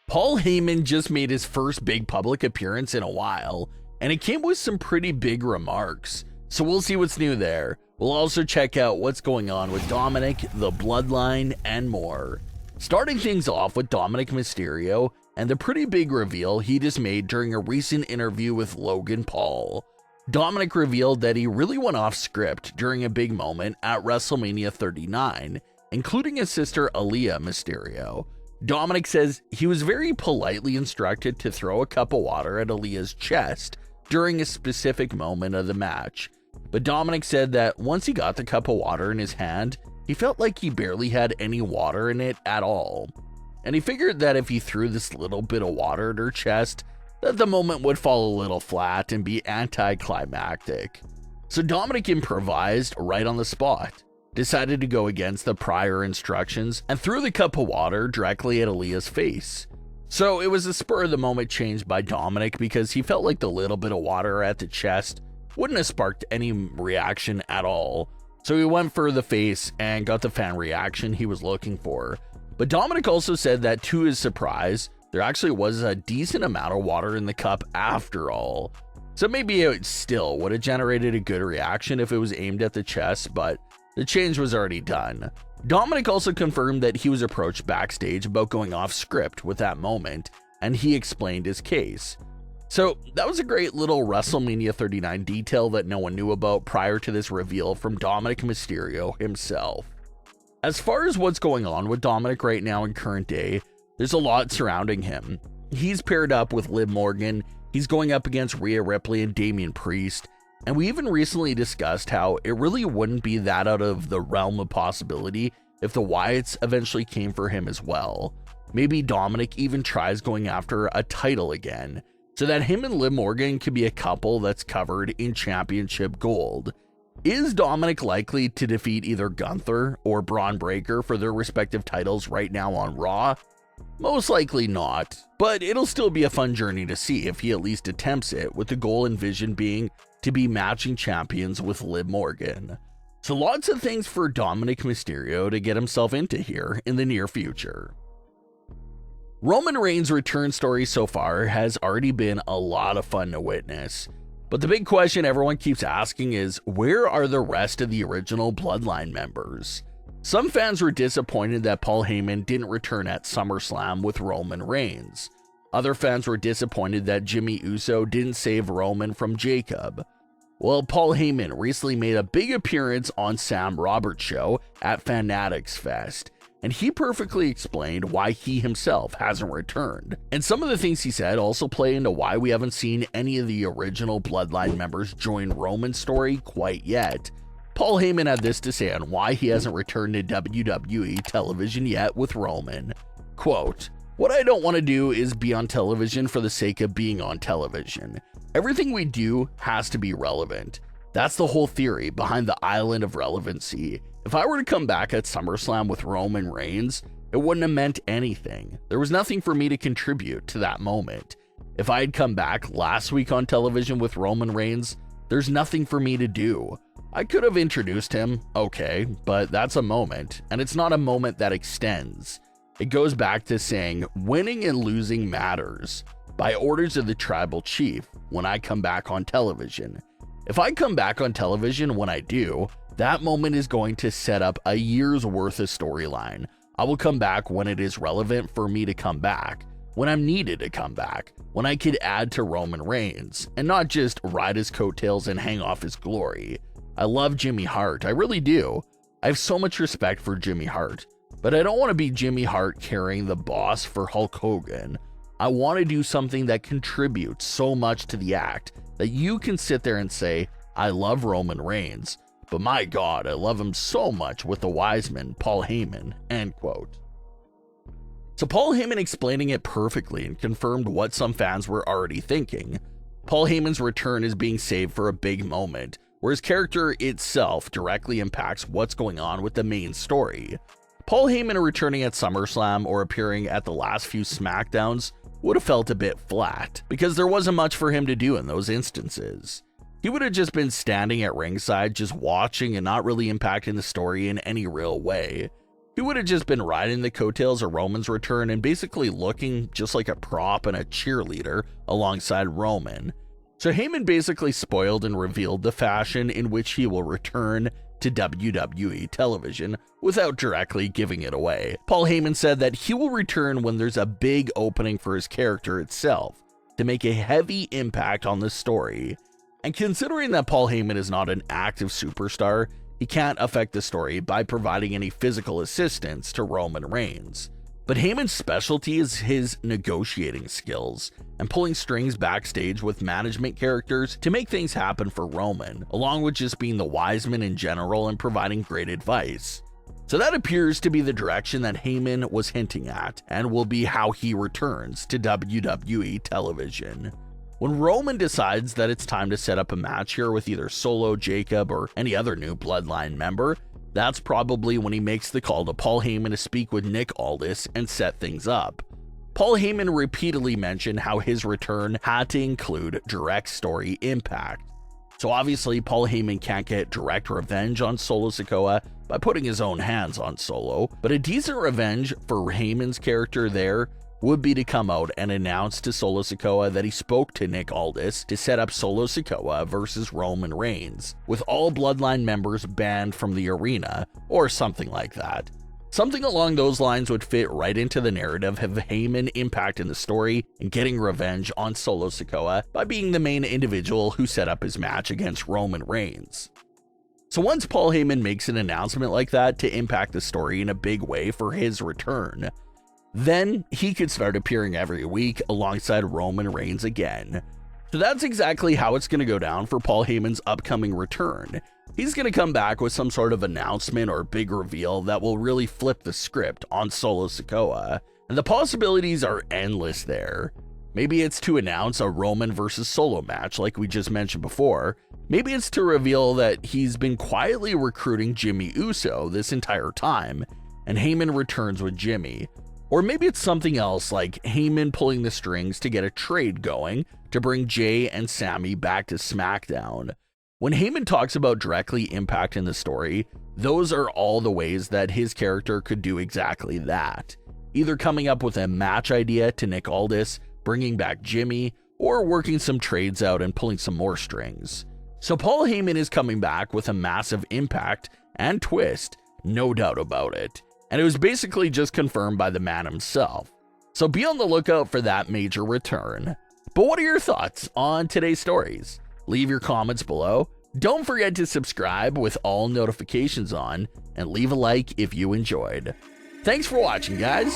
Paul Heyman just made his first big public appearance in a while, and it came with some pretty big remarks, so we'll see what's new there. We'll also check out what's going on with Dominik, the Bloodline, and more. Starting things off with Dominik Mysterio and the pretty big reveal he just made during a recent interview with Logan Paul. Dominik revealed that he really went off script during a big moment at WrestleMania 39, including his sister Aalyah Mysterio. Dominik says he was very politely instructed to throw a cup of water at Aalyah's chest during a specific moment of the match. But Dominik said that once he got the cup of water in his hand, he felt like he barely had any water in it at all. And he figured that if he threw this little bit of water at her chest, that the moment would fall a little flat and be anticlimactic. So Dominik improvised right on the spot, decided to go against the prior instructions, and threw the cup of water directly at Aalyah's face. So it was a spur of the moment change by Dominik because he felt like the little bit of water at the chest wouldn't have sparked any reaction at all. So he went for the face and got the fan reaction he was looking for. But Dominik also said that to his surprise, there actually was a decent amount of water in the cup after all. So maybe it still would have generated a good reaction if it was aimed at the chest, but the change was already done. Dominik also confirmed that he was approached backstage about going off script with that moment, and he explained his case. So that was a great little WrestleMania 39 detail that no one knew about prior to this reveal from Dominik Mysterio himself. As far as what's going on with Dominik right now in current day, there's a lot surrounding him. He's paired up with Liv Morgan, he's going up against Rhea Ripley and Damian Priest, and we even recently discussed how it really wouldn't be that out of the realm of possibility if the Wyatts eventually came for him as well. Maybe Dominik even tries going after a title again, so that him and Liv Morgan could be a couple that's covered in championship gold. Is Dominik likely to defeat either Gunther or Braun Breaker for their respective titles right now on Raw? Most likely not, but it'll still be a fun journey to see if he at least attempts it, with the goal and vision being to be matching champions with Liv Morgan. So lots of things for Dominik Mysterio to get himself into here in the near future. Roman Reigns' return story so far has already been a lot of fun to witness, but the big question everyone keeps asking is, where are the rest of the original Bloodline members? Some fans were disappointed that Paul Heyman didn't return at SummerSlam with Roman Reigns. Other fans were disappointed that Jimmy Uso didn't save Roman from Jacob. Well, Paul Heyman recently made a big appearance on Sam Roberts' show at Fanatics Fest, and he perfectly explained why he himself hasn't returned. And some of the things he said also play into why we haven't seen any of the original Bloodline members join Roman's story quite yet. Paul Heyman had this to say on why he hasn't returned to WWE television yet with Roman. Quote, "What I don't want to do is be on television for the sake of being on television. Everything we do has to be relevant. That's the whole theory behind the island of relevancy. If I were to come back at SummerSlam with Roman Reigns, it wouldn't have meant anything. There was nothing for me to contribute to that moment. If I had come back last week on television with Roman Reigns, there's nothing for me to do. I could have introduced him, okay, but that's a moment, and it's not a moment that extends. It goes back to saying winning and losing matters by orders of the tribal chief when I come back on television. If I come back on television when I do, that moment is going to set up a year's worth of storyline. I will come back when it is relevant for me to come back, when I'm needed to come back, when I could add to Roman Reigns, and not just ride his coattails and hang off his glory. I love Jimmy Hart, I really do. I have so much respect for Jimmy Hart, but I don't want to be Jimmy Hart carrying the boss for Hulk Hogan. I want to do something that contributes so much to the act that you can sit there and say, I love Roman Reigns, but my God, I love him so much with the wise man, Paul Heyman," end quote. So Paul Heyman explaining it perfectly and confirmed what some fans were already thinking. Paul Heyman's return is being saved for a big moment, where his character itself directly impacts what's going on with the main story. Paul Heyman returning at SummerSlam or appearing at the last few Smackdowns would have felt a bit flat, because there wasn't much for him to do in those instances. he would have just been standing at ringside, just watching and not really impacting the story in any real way. He would have just been riding the coattails of Roman's return and basically looking just like a prop and a cheerleader alongside Roman. So Heyman basically spoiled and revealed the fashion in which he will return to WWE television without directly giving it away. Paul Heyman said that he will return when there's a big opening for his character itself to make a heavy impact on the story. And considering that Paul Heyman is not an active superstar, he can't affect the story by providing any physical assistance to Roman Reigns. But Heyman's specialty is his negotiating skills and pulling strings backstage with management characters to make things happen for Roman, along with just being the wise man in general and providing great advice. So that appears to be the direction that Heyman was hinting at, and will be how he returns to WWE television. When Roman decides that it's time to set up a match here with either Solo, Jacob, or any other new Bloodline member, that's probably when he makes the call to Paul Heyman to speak with Nick Aldis and set things up. Paul Heyman repeatedly mentioned how his return had to include direct story impact. So obviously Paul Heyman can't get direct revenge on Solo Sikoa by putting his own hands on Solo, but a decent revenge for Heyman's character there would be to come out and announce to Solo Sikoa that he spoke to Nick Aldis to set up Solo Sikoa versus Roman Reigns, with all Bloodline members banned from the arena, or something like that. Something along those lines would fit right into the narrative of Heyman impacting the story and getting revenge on Solo Sikoa by being the main individual who set up his match against Roman Reigns. So once Paul Heyman makes an announcement like that to impact the story in a big way for his return, then he could start appearing every week alongside Roman Reigns again. So that's exactly how it's going to go down for Paul Heyman's upcoming return. He's going to come back with some sort of announcement or big reveal that will really flip the script on Solo Sikoa, and the possibilities are endless there. Maybe it's to announce a Roman versus Solo match like we just mentioned before. Maybe it's to reveal that he's been quietly recruiting Jimmy Uso this entire time, and Heyman returns with Jimmy. Or maybe it's something else, like Heyman pulling the strings to get a trade going to bring Jay and Sami back to SmackDown. When Heyman talks about directly impacting the story, those are all the ways that his character could do exactly that. Either coming up with a match idea to Nick Aldis, bringing back Jimmy, or working some trades out and pulling some more strings. So Paul Heyman is coming back with a massive impact and twist, no doubt about it. And it was basically just confirmed by the man himself. So be on the lookout for that major return. But what are your thoughts on today's stories? Leave your comments below. Don't forget to subscribe with all notifications on, and leave a like if you enjoyed. Thanks for watching, guys.